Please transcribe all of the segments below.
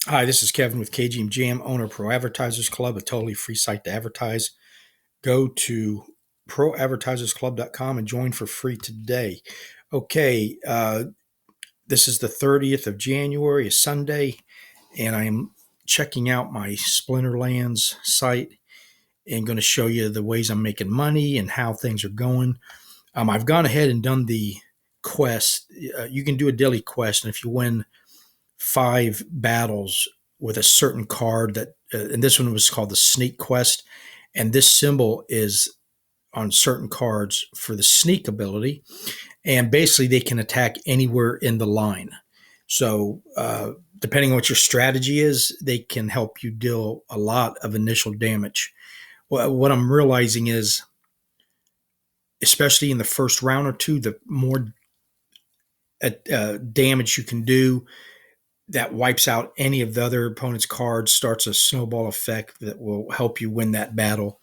Hi, this is Kevin with KGM Jam, owner of ProAdvertisersClub, a totally free site to advertise. Go to ProAdvertisersClub.com and join for free today. Okay, this is the 30th of January, a Sunday, and I am checking out my Splinterlands site and going to show you the ways I'm making money and how things are going. I've gone ahead and done the quest. You can do a daily quest, and if you win 5 battles with a certain card and this one was called the sneak quest, and this symbol is on certain cards for the sneak ability, and basically they can attack anywhere in the line. So depending on what your strategy is, they can help you deal a lot of initial damage. Well, what I'm realizing is, especially in the first round or two, the more damage you can do, that wipes out any of the other opponent's cards, starts a snowball effect that will help you win that battle.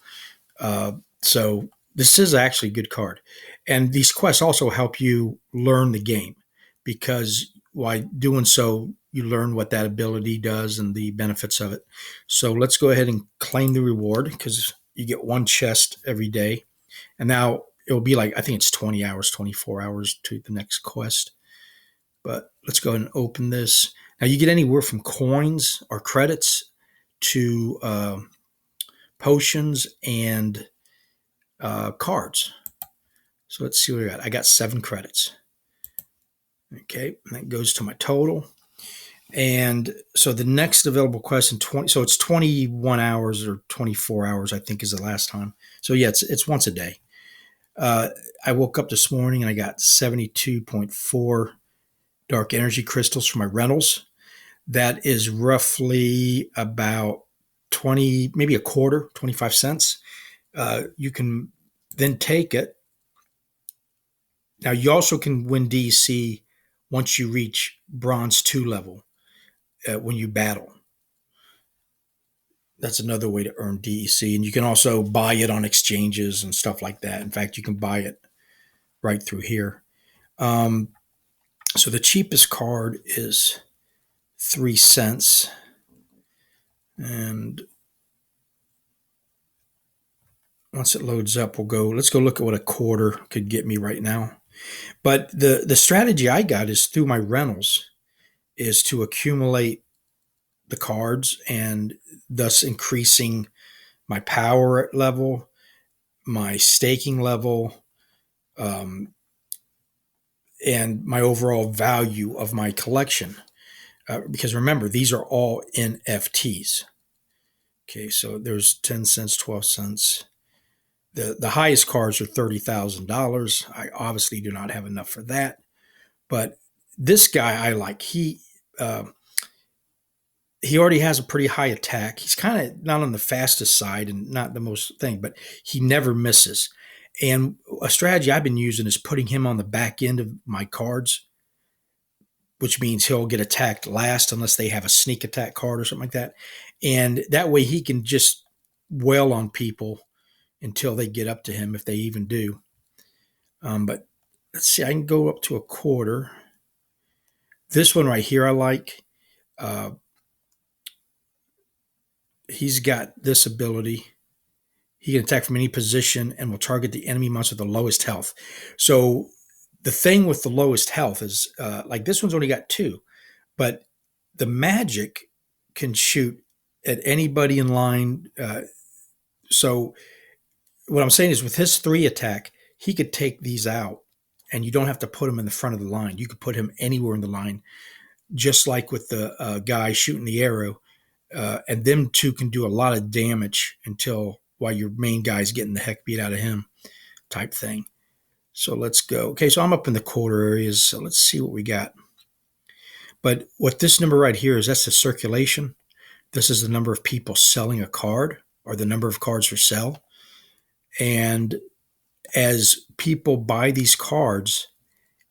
So this is actually a good card. And these quests also help you learn the game, because by doing so, you learn what that ability does and the benefits of it. So let's go ahead and claim the reward, because you get one chest every day. And now it'll be like, I think it's 20 hours, 24 hours to the next quest. But let's go ahead and open this. Now you get anywhere from coins or credits to potions and cards. So let's see what I got. I got 7 credits. Okay, and that goes to my total. And so the next available quest in 20, so it's 21 hours or 24 hours, I think is the last time. So yeah, it's once a day. I woke up this morning and I got 72.4 dark energy crystals for my rentals. That is roughly about 20, maybe a quarter, 25 cents. You can then take it. Now, you also can win DC once you reach bronze 2 level when you battle. That's another way to earn DEC. And you can also buy it on exchanges and stuff like that. In fact, you can buy it right through here. So the cheapest card is 3 cents. And once it loads up, let's go look at what a quarter could get me right now. But the strategy I got is through my rentals is to accumulate the cards, and thus increasing my power level, my staking level, um, and my overall value of my collection. Because remember, these are all NFTs. Okay, so there's 10 cents, 12 cents. The highest cards are $30,000. I obviously do not have enough for that. But this guy I like. He already has a pretty high attack. He's kind of not on the fastest side and not the most thing, but he never misses. And a strategy I've been using is putting him on the back end of my cards, which means he'll get attacked last unless they have a sneak attack card or something like that. And that way he can just wail on people until they get up to him, if they even do. But let's see, I can go up to a quarter. This one right here I like. Uh, he's got this ability. He can attack from any position and will target the enemy monster with the lowest health. So the thing with the lowest health is, like, this one's only got 2, but the magic can shoot at anybody in line. So what I'm saying is, with his 3 attack, he could take these out, and you don't have to put him in the front of the line. You could put him anywhere in the line, just like with the guy shooting the arrow. And them 2 can do a lot of damage until, while your main guy's getting the heck beat out of him, type thing. So let's go. Okay, so I'm up in the quarter areas. So let's see what we got. But what this number right here is, that's the circulation. This is the number of people selling a card, or the number of cards for sale. And as people buy these cards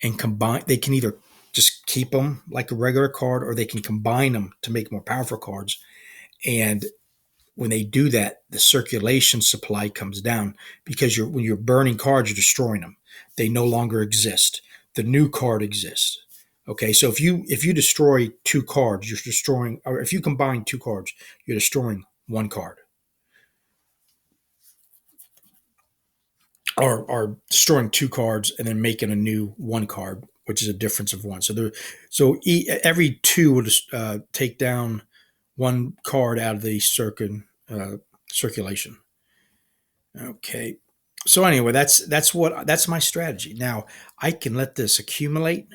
and combine, they can either just keep them like a regular card, or they can combine them to make more powerful cards. And when they do that, the circulation supply comes down, because when you're burning cards, you're destroying them. They no longer exist. The new card exists. Okay, so if you destroy two cards, you're destroying, or if you combine two cards, you're destroying one card, or destroying two cards and then making a new one card, which is a difference of one. Every two will just take down one card out of the uh, circulation. Okay. So anyway, that's my strategy. Now I can let this accumulate,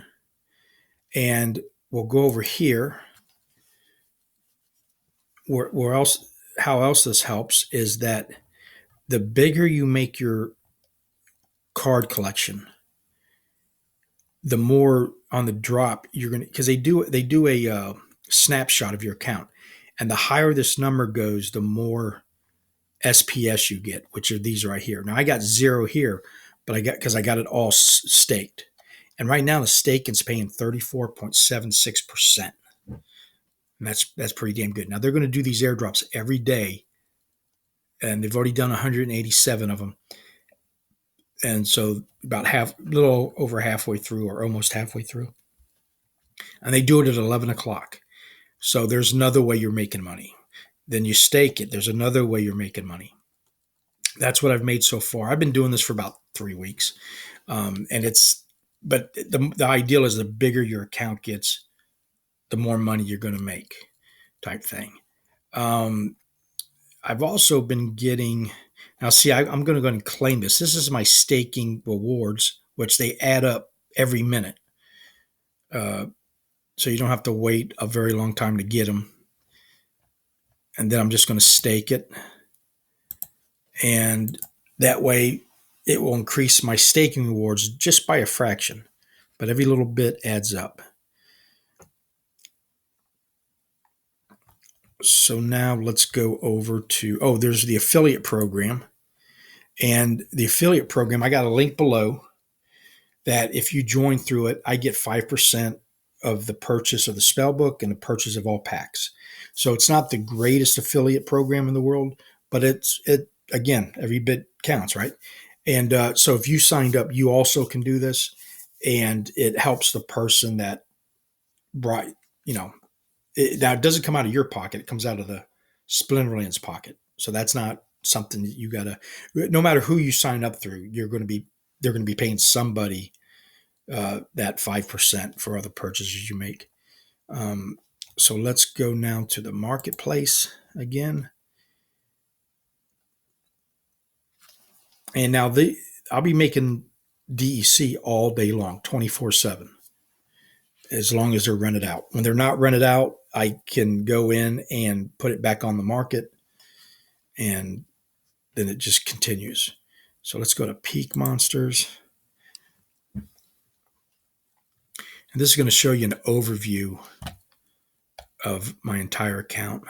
and we'll go over here. Where else? How else this helps is that the bigger you make your card collection, the more on the drop you're gonna, because they do a snapshot of your account, and the higher this number goes, the more SPS you get, which are these right here. Now I got zero here, but I got it all staked, and right now the staking's paying 34.76%, and that's pretty damn good. Now they're going to do these airdrops every day, and they've already done 187 of them, and so about half, a little over halfway through, or almost halfway through, and they do it at 11 o'clock. So there's another way you're making money. Then you stake it. There's another way you're making money. That's what I've made so far. I've been doing this for about 3 weeks, and but the ideal is the bigger your account gets, the more money you're going to make, type thing. Um, I've also been getting, now see, I'm going to go ahead and claim this. This is my staking rewards, which they add up every minute. Uh, so you don't have to wait a very long time to get them. And then I'm just going to stake it. And that way it will increase my staking rewards just by a fraction. But every little bit adds up. So now let's go over to, there's the affiliate program. And the affiliate program, I got a link below that if you join through it, I get 5% of the purchase of the spell book and the purchase of all packs. So it's not the greatest affiliate program in the world, but it again, every bit counts, right? And so if you signed up, you also can do this, and it helps the person that brought, now it doesn't come out of your pocket; it comes out of the Splinterlands pocket. So that's not something that you gotta. No matter who you sign up through, they're going to be paying somebody that 5% for other purchases you make. So let's go now to the marketplace again. And now I'll be making DEC all day long, 24/7, as long as they're rented out. When they're not rented out, I can go in and put it back on the market, and then it just continues. So let's go to Peak Monsters. And this is going to show you an overview of my entire account.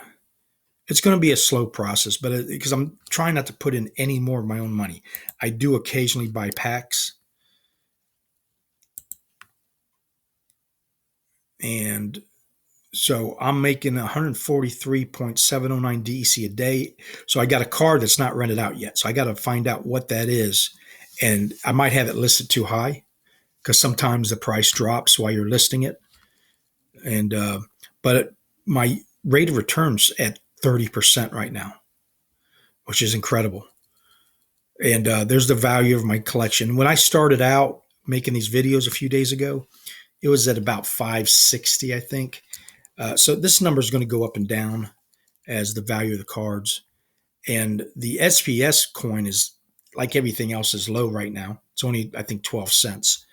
It's going to be a slow process, but because I'm trying not to put in any more of my own money. I do occasionally buy packs, and so I'm making 143.709 DEC a day. So I got a card that's not rented out yet. So I got to find out what that is, and I might have it listed too high because sometimes the price drops while you're listing it. And but my rate of return's at 30% right now, which is incredible. And there's the value of my collection. When I started out making these videos a few days ago, it was at about 560, I think. So this number is going to go up and down as the value of the cards. And the SPS coin is, like everything else, is low right now. It's only, I think, 12 cents.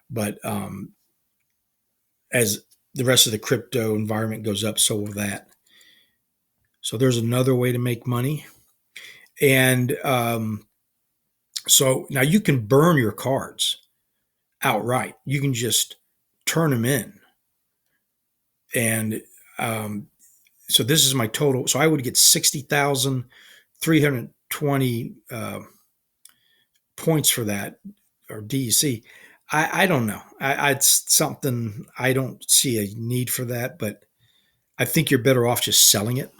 But as the rest of the crypto environment goes up, so will that. So there's another way to make money. And so now you can burn your cards outright. You can just turn them in. And so this is my total. So I would get 60,320 points for that, or DEC. I don't know. It's something, I don't see a need for that, but I think you're better off just selling it,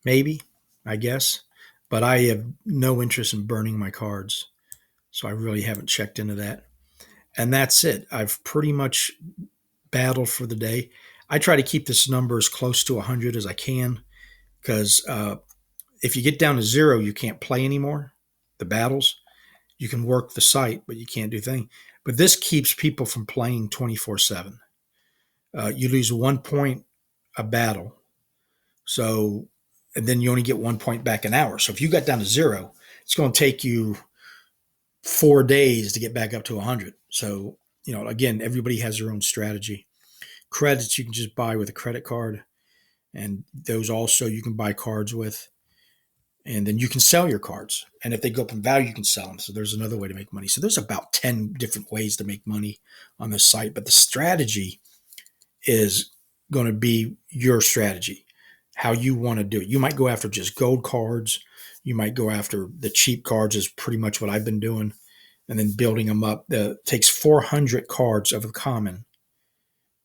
maybe, I guess. But I have no interest in burning my cards, so I really haven't checked into that. And that's it. I've pretty much battle for the day. I try to keep this number as close to 100 as I can because if you get down to zero, you can't play anymore. The battles, you can work the site, but you can't do things. But this keeps people from playing 24/7. You lose 1 point a battle. So, and then you only get 1 point back an hour. So if you got down to zero, it's going to take you 4 days to get back up to 100. So, again, everybody has their own strategy. Credits you can just buy with a credit card, and those also you can buy cards with. And then you can sell your cards. And if they go up in value, you can sell them. So there's another way to make money. So there's about 10 different ways to make money on this site. But the strategy is going to be your strategy, how you want to do it. You might go after just gold cards. You might go after the cheap cards is pretty much what I've been doing. And then building them up. It takes 400 cards of a common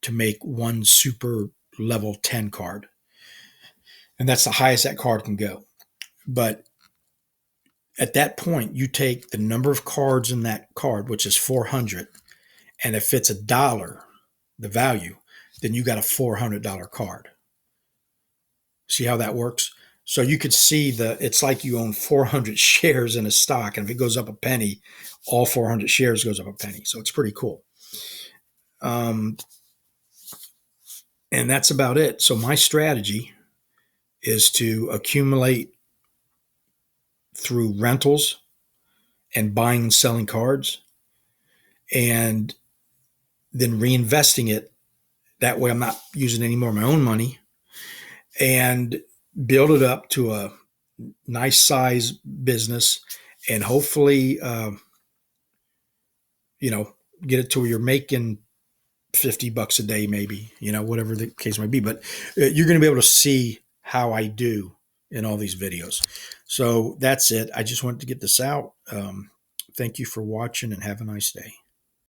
to make one super level 10 card. And that's the highest that card can go. But at that point, you take the number of cards in that card, which is 400, and if it's $1, the value, then you got a $400 card. See how that works? So you could see it's like you own 400 shares in a stock, and if it goes up a penny, all 400 shares goes up a penny. So it's pretty cool. And that's about it. So my strategy is to accumulate through rentals and buying and selling cards, and then reinvesting it. That way I'm not using any more of my own money, and build it up to a nice size business, and hopefully, get it to where you're making $50 a day, maybe, whatever the case might be. But you're going to be able to see how I do in all these videos. So that's it. I just wanted to get this out. Thank you for watching, and have a nice day.